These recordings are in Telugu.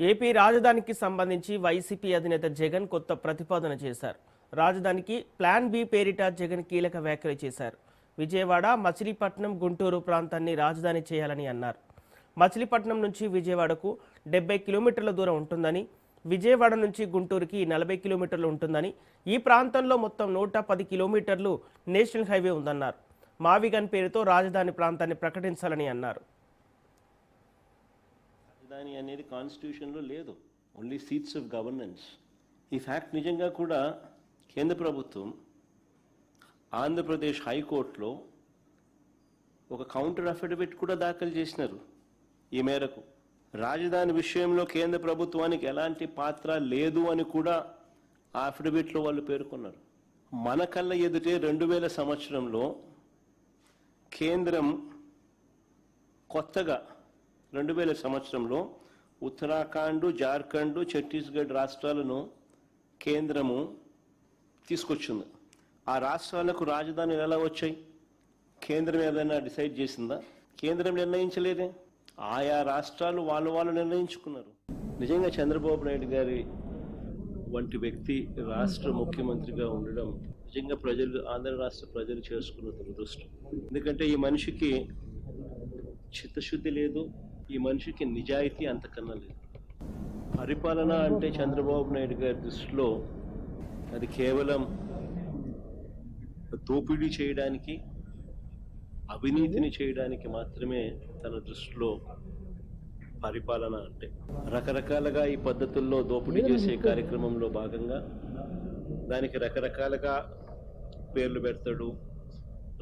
ఏపీ రాజధానికి సంబంధించి వైసీపీ అధినేత జగన్ కొత్త ప్రతిపాదన చేశారు. రాజధానికి ప్లాన్ బి పేరిట జగన్ కీలక వ్యాఖ్యలు చేశారు. విజయవాడ, మచిలీపట్నం, గుంటూరు ప్రాంతాన్ని రాజధాని చేయాలని అన్నారు. మచిలీపట్నం నుంచి విజయవాడకు 70 కిలోమీటర్ల దూరం ఉంటుందని, విజయవాడ నుంచి గుంటూరుకి 40 కిలోమీటర్లు ఉంటుందని, ఈ ప్రాంతంలో మొత్తం 110 కిలోమీటర్లు నేషనల్ హైవే ఉందన్నారు. మావిగన్ పేరుతో రాజధాని ప్రాంతాన్ని ప్రకటించాలని అన్నారు. రాజధాని అనేది కాన్స్టిట్యూషన్లో లేదు, ఓన్లీ సీట్స్ ఆఫ్ గవర్నెన్స్. ఈ ఫ్యాక్ట్ నిజంగా కూడా కేంద్ర ప్రభుత్వం ఆంధ్రప్రదేశ్ హైకోర్టులో ఒక కౌంటర్ అఫిడవిట్ కూడా దాఖలు చేసినారు. ఈ మేరకు రాజధాని విషయంలో కేంద్ర ప్రభుత్వానికి ఎలాంటి పాత్ర లేదు అని కూడా ఆ అఫిడవిట్లో వాళ్ళు పేర్కొన్నారు. మన కళ్ళ ఎదుటే 2000 సంవత్సరంలో కేంద్రం కొత్తగా 2000 సంవత్సరంలో ఉత్తరాఖండ్, జార్ఖండ్, ఛత్తీస్గఢ్ రాష్ట్రాలను కేంద్రము తీసుకొచ్చింది. ఆ రాష్ట్రాలకు రాజధానులు ఎలా వచ్చాయి? కేంద్రం ఏదైనా డిసైడ్ చేసిందా? కేంద్రం నిర్ణయించలేదే. ఆయా రాష్ట్రాలు వాళ్ళు నిర్ణయించుకున్నారు. నిజంగా చంద్రబాబు నాయుడు గారి వంటి వ్యక్తి రాష్ట్ర ముఖ్యమంత్రిగా ఉండడం నిజంగా ఆంధ్ర రాష్ట్ర ప్రజలు చేసుకున్న దురదృష్టం. ఎందుకంటే ఈ మనిషికి చిత్తశుద్ధి లేదు, ఈ మనిషికి నిజాయితీ అంతకన్నా లేదు. పరిపాలన అంటే చంద్రబాబు నాయుడు గారి దృష్టిలో అది కేవలం దోపిడీ చేయడానికి, అవినీతిని చేయడానికి మాత్రమే తన దృష్టిలో పరిపాలన అంటే. రకరకాలుగా ఈ పద్ధతుల్లో దోపిడీ చేసే కార్యక్రమంలో భాగంగా దానికి రకరకాలుగా పేర్లు పెడతాడు,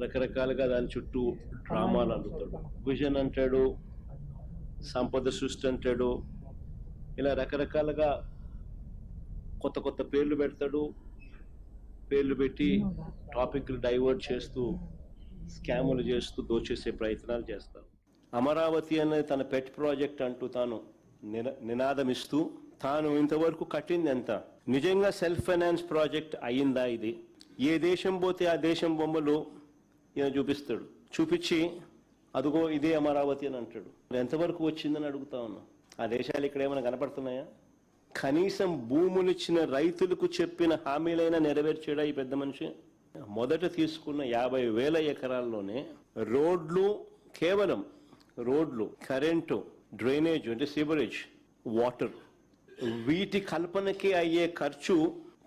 రకరకాలుగా దాని చుట్టూ డ్రామాలు అల్లుతాడు. విజన్ అంటాడు, సంపద సృష్టి అంటాడు, ఇలా రకరకాలుగా కొత్త కొత్త పేర్లు పెడతాడు. పేర్లు పెట్టి టాపిక్లు డైవర్ట్ చేస్తూ, స్కాములు చేస్తూ దోచేసే ప్రయత్నాలు చేస్తారు. అమరావతి అనేది తన పెట్ ప్రాజెక్ట్ అంటూ తాను నినాదమిస్తూ తాను ఇంతవరకు కట్టింది ఎంత? నిజంగా సెల్ఫ్ ఫైనాన్స్ ప్రాజెక్ట్ అయ్యిందా? ఇది ఏ దేశం పోతే ఆ దేశం బొమ్మలు ఈయన చూపిస్తాడు. చూపించి అదిగో ఇదే అమరావతి అని అంటాడు. ఎంతవరకు వచ్చిందని అడుగుతా ఉన్నా. ఆ దేశాలు ఇక్కడ ఏమైనా కనపడుతున్నాయా? కనీసం భూములు ఇచ్చిన రైతులకు చెప్పిన హామీలైనా నెరవేర్చాడా ఈ పెద్ద మనిషి? మొదట తీసుకున్న 50,000 ఎకరాల్లోనే రోడ్లు, కేవలం రోడ్లు, కరెంటు, డ్రైనేజ్ అంటే సివరేజ్, వాటర్, వీటి కల్పనకి అయ్యే ఖర్చు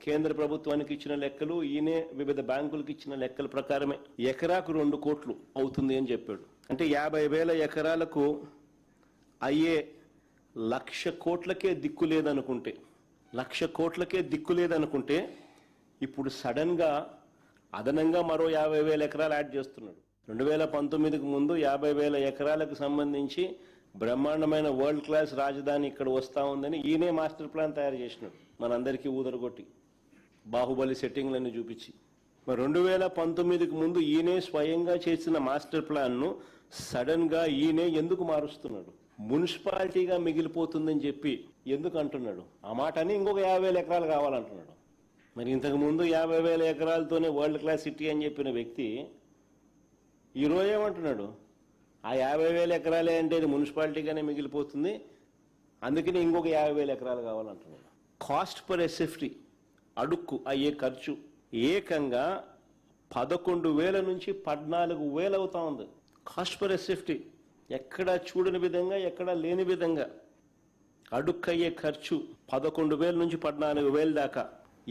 కేంద్ర ప్రభుత్వానికి ఇచ్చిన లెక్కలు, ఈయనే వివిధ బ్యాంకులకు ఇచ్చిన లెక్కల ప్రకారమే ఎకరాకు 2 కోట్లు అవుతుంది అని చెప్పాడు. అంటే 50,000 ఎకరాలకు అయ్యే 1,00,000 కోట్లకే దిక్కు లేదనుకుంటే, 1,00,000 కోట్లకే దిక్కు లేదనుకుంటే ఇప్పుడు సడన్గా అదనంగా మరో 50,000 ఎకరాలు యాడ్ చేస్తున్నాడు. 2019కు ముందు 50,000 ఎకరాలకు సంబంధించి బ్రహ్మాండమైన వరల్డ్ క్లాస్ రాజధాని ఇక్కడ వస్తూ ఉందని ఈయనే మాస్టర్ ప్లాన్ తయారు చేసినాడు, మనందరికీ ఊదరగొట్టి బాహుబలి సెట్టింగ్లన్నీ చూపించి. మరి 2019కు ముందు ఈయనే స్వయంగా చేసిన మాస్టర్ ప్లాన్ను సడన్గా ఈయనే ఎందుకు మారుస్తున్నాడు? మున్సిపాలిటీగా మిగిలిపోతుందని చెప్పి ఎందుకు అంటున్నాడు? ఆ మాట అని ఇంకొక 50,000 ఎకరాలు కావాలంటున్నాడు. మరి ఇంతకుముందు 50,000 ఎకరాలతోనే వరల్డ్ క్లాస్ సిటీ అని చెప్పిన వ్యక్తి ఈరోజు ఏమంటున్నాడు? ఆ 50,000 ఎకరాలే అంటే ఇది మున్సిపాలిటీగానే మిగిలిపోతుంది, అందుకని ఇంకొక 50,000 ఎకరాలు కావాలంటున్నాడు. కాస్ట్ పర్ ఎస్ఎఫ్టీ, అడుక్కు అయ్యే ఖర్చు ఏకంగా 11,000 నుంచి 14,000 అవుతా ఉంది. కాస్ట్ పర్ ఎస్ఎఫ్టీ ఎక్కడా చూడని విధంగా, ఎక్కడా లేని విధంగా అడుక్కయ్యే ఖర్చు 11,000 నుంచి 14,000 దాకా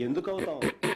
ఎందుకు అవుతా ఉంది?